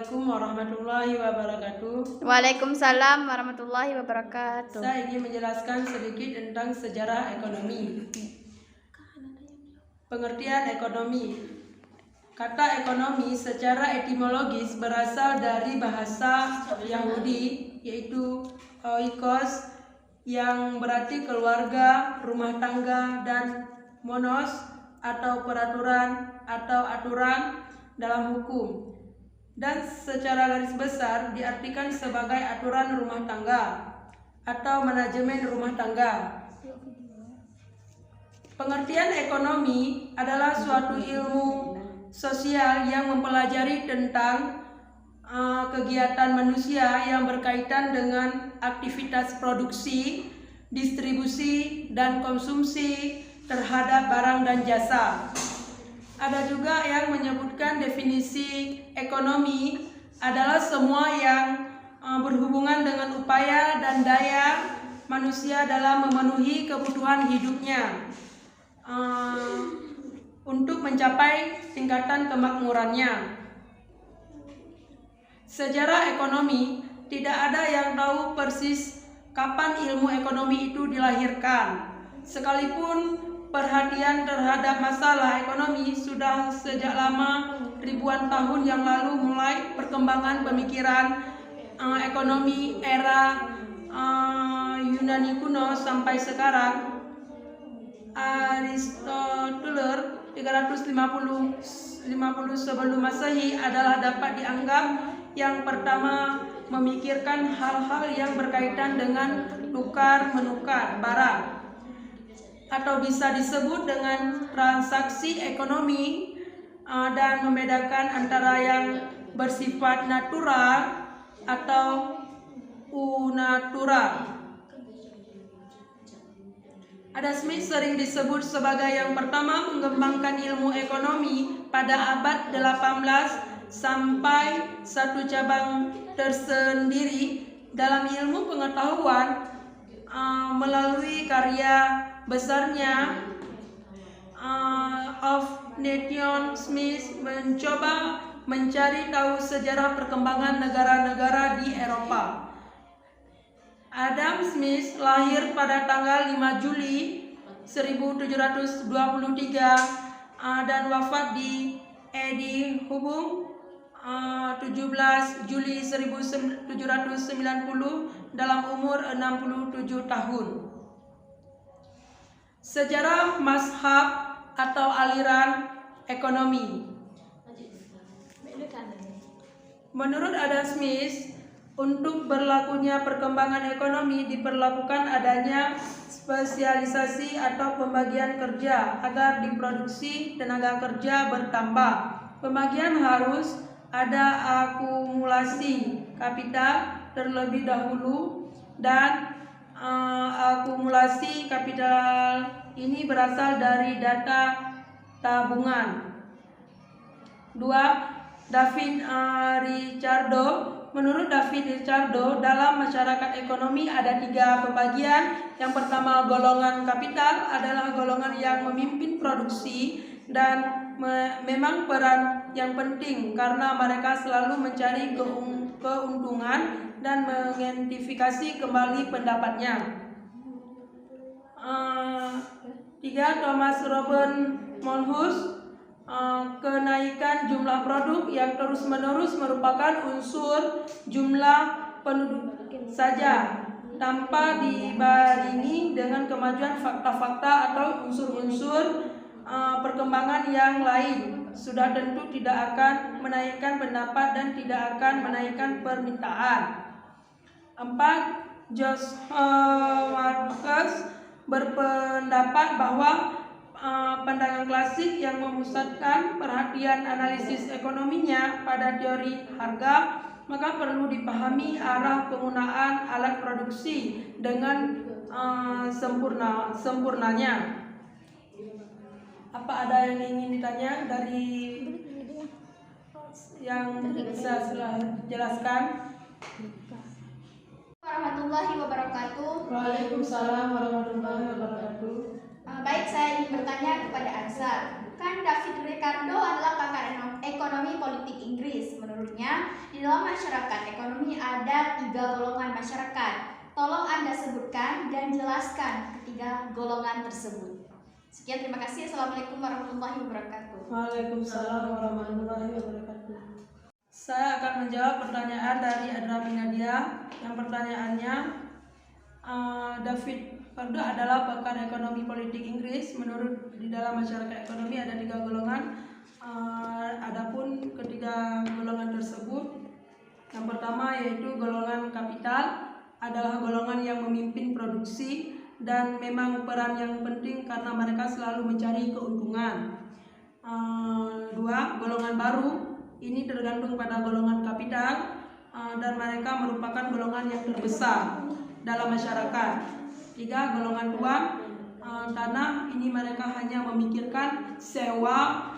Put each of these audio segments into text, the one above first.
Assalamualaikum warahmatullahi wabarakatuh. Waalaikumsalam warahmatullahi wabarakatuh. Saya ingin menjelaskan sedikit tentang sejarah ekonomi. Pengertian ekonomi. Kata ekonomi secara etimologis berasal dari bahasa Yahudi, yaitu oikos, yang berarti keluarga, rumah tangga, dan monos atau peraturan atau aturan dalam hukum. Dan secara garis besar diartikan sebagai aturan rumah tangga atau manajemen rumah tangga. Pengertian ekonomi adalah suatu ilmu sosial yang mempelajari tentang kegiatan manusia yang berkaitan dengan aktivitas produksi, distribusi, dan konsumsi terhadap barang dan jasa. Ada juga yang menyebutkan definisi ekonomi adalah semua yang berhubungan dengan upaya dan daya manusia dalam memenuhi kebutuhan hidupnya untuk mencapai tingkatan kemakmurannya. Sejarah ekonomi, tidak ada yang tahu persis kapan ilmu ekonomi itu dilahirkan. Sekalipun perhatian terhadap masalah ekonomi sudah sejak lama, ribuan tahun yang lalu mulai perkembangan pemikiran ekonomi era Yunani kuno sampai sekarang. Aristoteles 350 sebelum Masehi adalah dapat dianggap yang pertama memikirkan hal-hal yang berkaitan dengan tukar-menukar barang, atau bisa disebut dengan transaksi ekonomi, dan membedakan antara yang bersifat natural atau unnatural. Adam Smith sering disebut sebagai yang pertama mengembangkan ilmu ekonomi pada abad 18 sampai satu cabang tersendiri dalam ilmu pengetahuan melalui karya besarnya Of Nation. Smith mencoba mencari tahu sejarah perkembangan negara-negara di Eropa. Adam Smith lahir pada tanggal 5 Juli 1723 dan wafat di Edinburgh 17 Juli 1790 dalam umur 67 tahun. Sejarah mazhab atau aliran ekonomi. Menurut Adam Smith, untuk berlakunya perkembangan ekonomi diperlukan adanya spesialisasi atau pembagian kerja agar diproduksi tenaga kerja bertambah. Pembagian harus ada akumulasi kapital terlebih dahulu, dan akumulasi kapital ini berasal dari data tabungan. 2. David Ricardo. Menurut David Ricardo, dalam masyarakat ekonomi ada 3 pembagian. Yang pertama, golongan kapital adalah golongan yang memimpin produksi dan memang peran yang penting karena mereka selalu mencari keuntungan dan mengidentifikasi kembali pendapatnya. 3. Thomas Robert Malthus. Kenaikan jumlah produk yang terus-menerus merupakan unsur jumlah penduduk saja, tanpa dibarengi dengan kemajuan fakta-fakta atau unsur-unsur perkembangan yang lain, sudah tentu tidak akan menaikkan pendapat dan tidak akan menaikkan permintaan. 4. George Marcus berpendapat bahwa pandangan klasik yang memusatkan perhatian analisis ekonominya pada teori harga, maka perlu dipahami arah penggunaan alat produksi dengan sempurnanya. Apa ada yang ingin ditanya dari yang bisa saya jelaskan? Warahmatullahi wabarakatuh. Waalaikumsalam warahmatullahi wabarakatuh. Baik, saya ingin bertanya kepada Ansar. Kan David Ricardo adalah pakar ekonomi politik Inggris. Menurutnya, di Di dalam masyarakat ekonomi ada 3 golongan masyarakat. Tolong Anda sebutkan dan jelaskan ketiga golongan tersebut. Sekian, terima kasih. Assalamualaikum warahmatullahi wabarakatuh. Waalaikumsalam warahmatullahi wabarakatuh. Saya akan menjawab pertanyaan dari Adrami Nadia. Yang pertanyaannya, David Fardo adalah pakar ekonomi politik Inggris. Menurut di dalam masyarakat ekonomi ada 3 golongan. Adapun ketiga golongan tersebut, yang pertama yaitu golongan kapital, adalah golongan yang memimpin produksi dan memang peran yang penting karena mereka selalu mencari keuntungan. 2. Golongan baru, ini tergantung pada golongan kapital dan mereka merupakan golongan yang terbesar dalam masyarakat. 3. Golongan tua, tanah, ini mereka hanya memikirkan sewa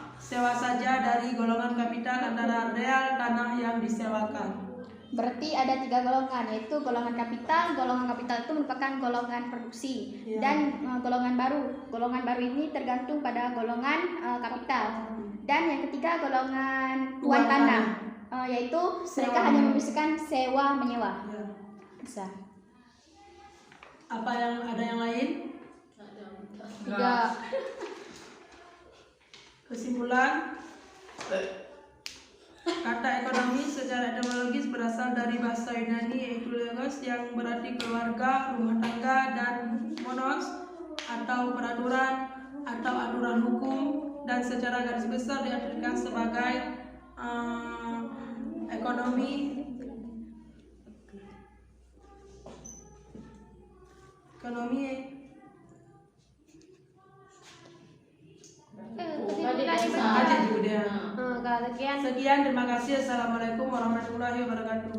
saja dari golongan kapital antara real tanah yang disewakan. Berarti ada 3 golongan, yaitu golongan kapital. Golongan kapital itu merupakan golongan produksi, dan golongan baru. Golongan baru ini tergantung pada golongan kapital. Dan yang ketiga golongan tuan tanah, yaitu mereka hanya membisikkan sewa menyewa. Bisa. Apa yang ada yang lain? Tidak. Kesimpulan, kata ekonomi secara etimologis berasal dari bahasa Yunani yaitu logos yang berarti keluarga, rumah tangga, dan monos atau peraturan atau aturan hukum, dan secara garis besar diartikan sebagai ekonomi Sekian, terima kasih. Assalamualaikum warahmatullahi wabarakatuh.